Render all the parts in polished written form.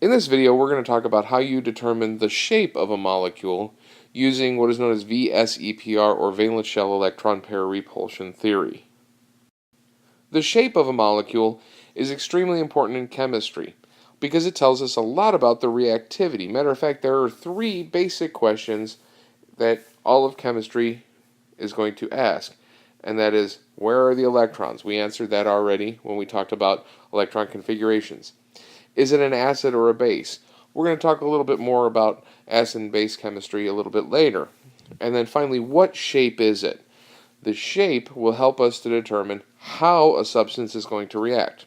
In this video, we're going to talk about how you determine the shape of a molecule using what is known as VSEPR, or valence shell electron pair repulsion theory. The shape of a molecule is extremely important in chemistry because it tells us a lot about the reactivity. Matter of fact, there are three basic questions that all of chemistry is going to ask, and that is, where are the electrons? We answered that already when we talked about electron configurations. Is it an acid or a base? We're going to talk a little bit more about acid and base chemistry a little bit later. And then finally, what shape is it? The shape will help us to determine how a substance is going to react.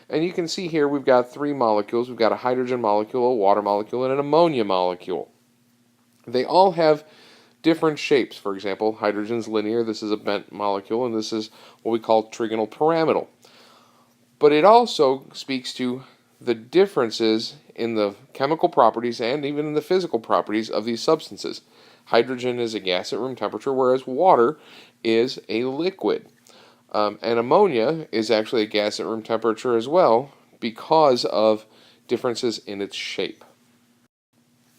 And you can see here we've got three molecules. We've got a hydrogen molecule, a water molecule, and an ammonia molecule. They all have different shapes. For example, hydrogen's linear, this is a bent molecule, and this is what we call trigonal pyramidal. But it also speaks to the differences in the chemical properties and even in the physical properties of these substances. Hydrogen is a gas at room temperature, whereas water is a liquid. And ammonia is actually a gas at room temperature as well because of differences in its shape.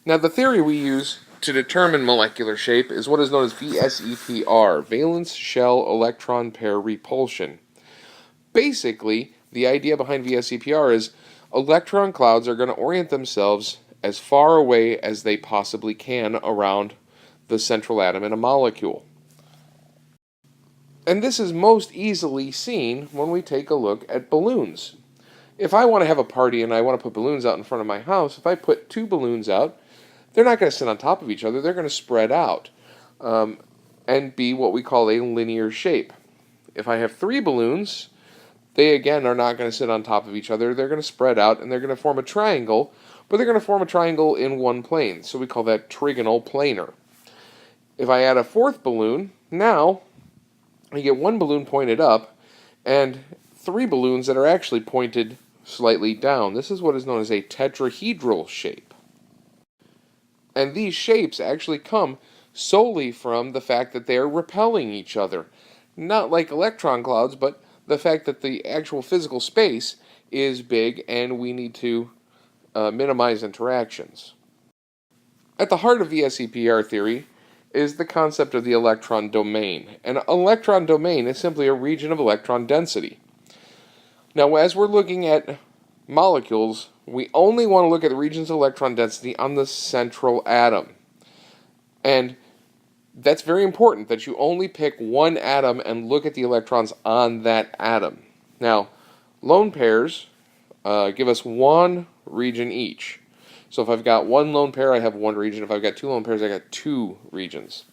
Now, the theory we use to determine molecular shape is what is known as VSEPR, valence shell electron pair repulsion. Basically, the idea behind VSEPR is electron clouds are going to orient themselves as far away as they possibly can around the central atom in a molecule. And this is most easily seen when we take a look at balloons. If I want to have a party and I want to put balloons out in front of my house, if I put two balloons out, they're not going to sit on top of each other. They're going to spread out and be what we call a linear shape. If I have three balloons, they again are not going to sit on top of each other. They're going to spread out and they're going to form a triangle, but they're going to form a triangle in one plane. So we call that trigonal planar. If I add a fourth balloon, now I get one balloon pointed up and three balloons that are actually pointed slightly down. This is what is known as a tetrahedral shape. And these shapes actually come solely from the fact that they are repelling each other. Not like electron clouds, but the fact that the actual physical space is big and we need to minimize interactions. At the heart of VSEPR theory is the concept of the electron domain. An electron domain is simply a region of electron density. Now, as we're looking at molecules, we only want to look at the regions of electron density on the central atom. And that's very important, that you only pick one atom and look at the electrons on that atom. Now, lone pairs give us one region each. So if I've got one lone pair, I have one region. If I've got two lone pairs, I got two regions.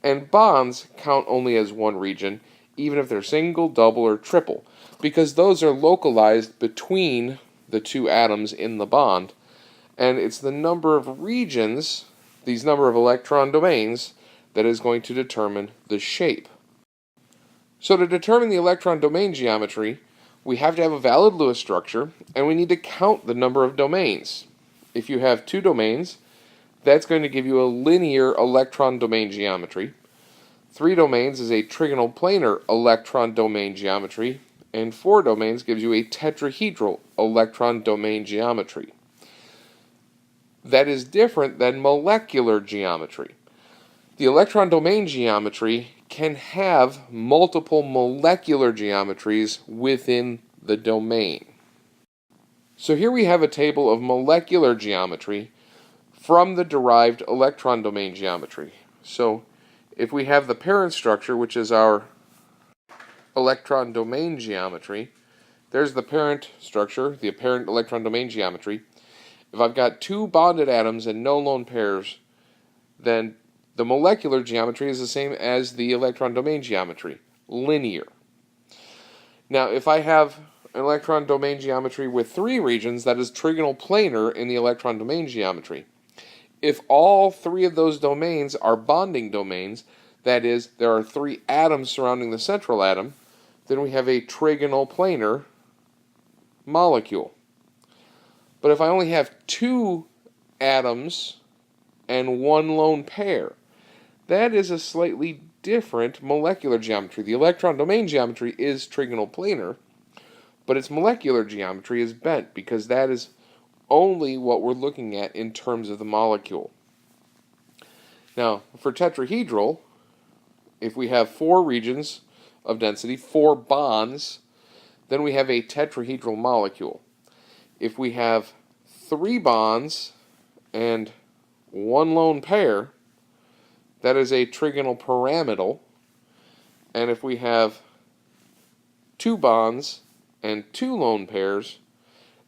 And bonds count only as one region, even if they're single, double, or triple, because those are localized between the two atoms in the bond. And it's the number of regions, these number of electron domains, that is going to determine the shape. So to determine the electron domain geometry, we have to have a valid Lewis structure, and we need to count the number of domains. If you have two domains, that's going to give you a linear electron domain geometry. Three domains is a trigonal planar electron domain geometry, and four domains gives you a tetrahedral electron domain geometry. That is different than molecular geometry. The electron domain geometry can have multiple molecular geometries within the domain. So here we have a table of molecular geometry from the derived electron domain geometry. So if we have the parent structure, which is our electron domain geometry, there's the parent structure, the apparent electron domain geometry. If I've got two bonded atoms and no lone pairs, then the molecular geometry is the same as the electron domain geometry, linear. Now, if I have an electron domain geometry with three regions, that is trigonal planar in the electron domain geometry. If all three of those domains are bonding domains, that is, there are three atoms surrounding the central atom, then we have a trigonal planar molecule. But if I only have two atoms and one lone pair, that is a slightly different molecular geometry. The electron domain geometry is trigonal planar, but its molecular geometry is bent because that is only what we're looking at in terms of the molecule. Now, for tetrahedral, if we have 4 regions of density, 4 bonds, then we have a tetrahedral molecule. If we have 3 bonds and 1 lone pair, that is a trigonal pyramidal. And if we have 2 bonds and 2 lone pairs,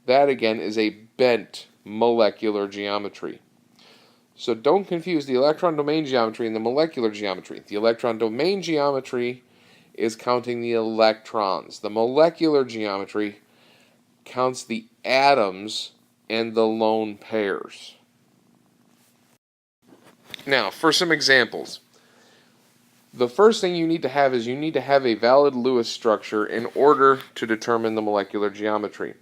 that again is a bent molecular geometry. So don't confuse the electron domain geometry and the molecular geometry. The electron domain geometry is counting the electrons. The molecular geometry counts the atoms and the lone pairs. Now, for some examples. The first thing you need to have is you need to have a valid Lewis structure in order to determine the molecular geometry.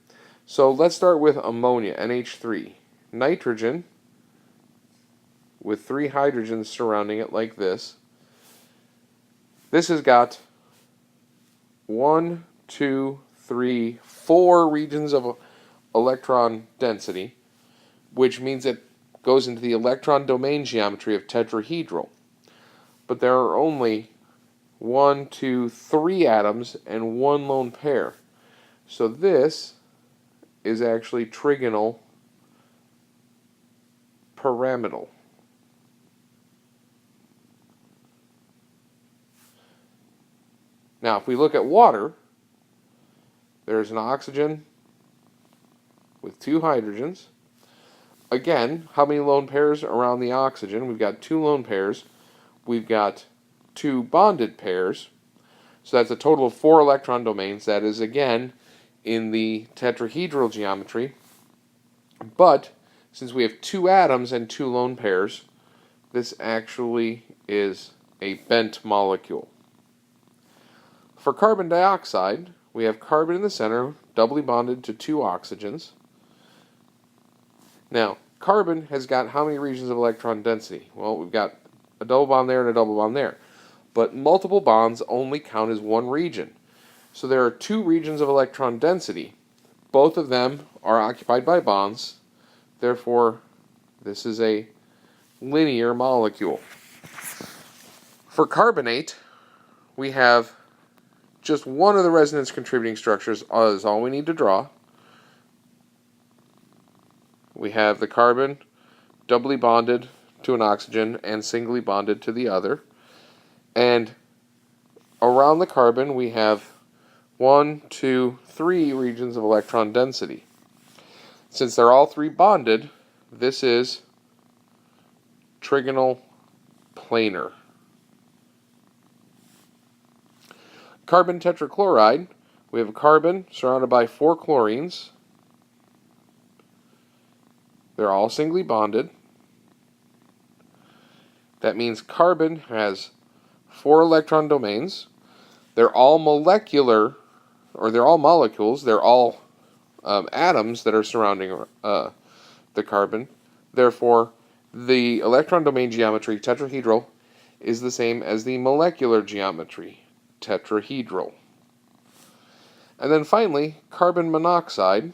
So let's start with ammonia, NH3. Nitrogen, with 3 hydrogens surrounding it like this. This has got 1, 2, 3, 4 regions of electron density, which means it goes into the electron domain geometry of tetrahedral. But there are only 1, 2, 3 atoms and 1 lone pair. So this is actually trigonal pyramidal. Now, if we look at water, there's an oxygen with 2 hydrogens. Again, how many lone pairs around the oxygen? We've got 2 lone pairs. We've got 2 bonded pairs. So that's a total of 4 electron domains. That is, again, in the tetrahedral geometry. But since we have 2 atoms and 2 lone pairs, this actually is a bent molecule. For carbon dioxide, we have carbon in the center, doubly bonded to 2 oxygens. Now, carbon has got how many regions of electron density? Well, we've got a double bond there and a double bond there. But multiple bonds only count as 1 region. So there are 2 regions of electron density. Both of them are occupied by bonds. Therefore, this is a linear molecule. For carbonate, we have just one of the resonance contributing structures is all we need to draw. We have the carbon doubly bonded to an oxygen and singly bonded to the other. And around the carbon we have 1, 2, 3 regions of electron density. Since they're all 3 bonded, this is trigonal planar. Carbon tetrachloride, we have a carbon surrounded by 4 chlorines. They're all singly bonded. That means carbon has 4 electron domains. They're all molecular, or they're all molecules. They're all atoms that are surrounding the carbon. Therefore, the electron domain geometry, tetrahedral, is the same as the molecular geometry, tetrahedral. And then finally, carbon monoxide,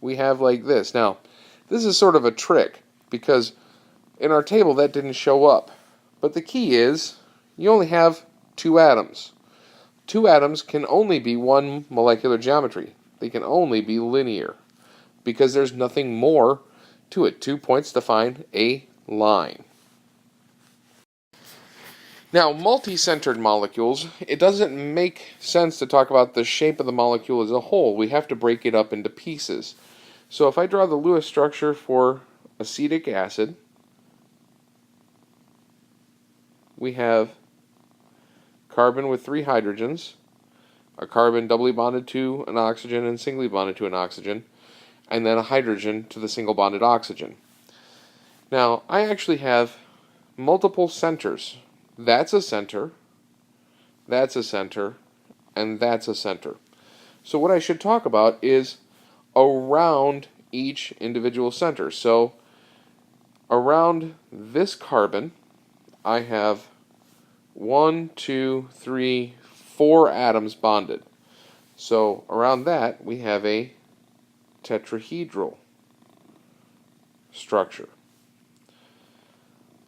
we have like this. Now, this is sort of a trick, because in our table that didn't show up. But the key is, you only have 2 atoms. 2 atoms can only be 1 molecular geometry. They can only be linear, because there's nothing more to it. 2 points define a line. Now, multi-centered molecules, it doesn't make sense to talk about the shape of the molecule as a whole. We have to break it up into pieces. So if I draw the Lewis structure for acetic acid, we have carbon with 3 hydrogens, a carbon doubly bonded to an oxygen and singly bonded to an oxygen, and then a hydrogen to the single bonded oxygen. Now, I actually have multiple centers. That's a center, that's a center, and that's a center. So what I should talk about is around each individual center. So around this carbon, I have 1, 2, 3, 4 atoms bonded. So around that, we have a tetrahedral structure.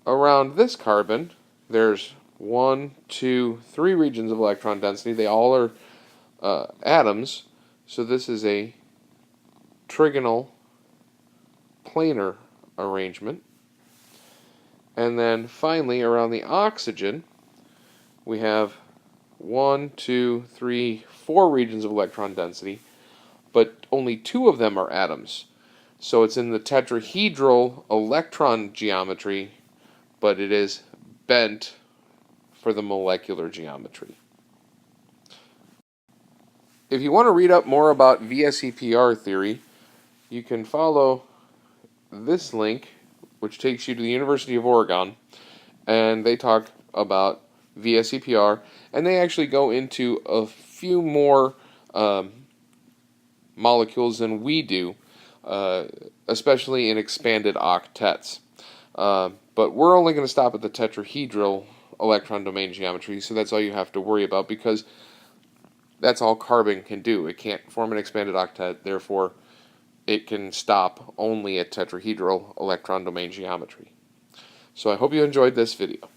Around this carbon, there's 1, 2, 3 regions of electron density. They all are atoms, so this is a trigonal planar arrangement. And then finally, around the oxygen, we have 1, 2, 3, 4 regions of electron density, but only 2 of them are atoms. So it's in the tetrahedral electron geometry, but it is bent for the molecular geometry. If you want to read up more about VSEPR theory, you can follow this link, which takes you to the University of Oregon, and they talk about VSEPR, and they actually go into a few more molecules than we do, especially in expanded octets. But we're only going to stop at the tetrahedral electron domain geometry, so that's all you have to worry about, because that's all carbon can do. It can't form an expanded octet, therefore it can stop only at tetrahedral electron domain geometry. So I hope you enjoyed this video.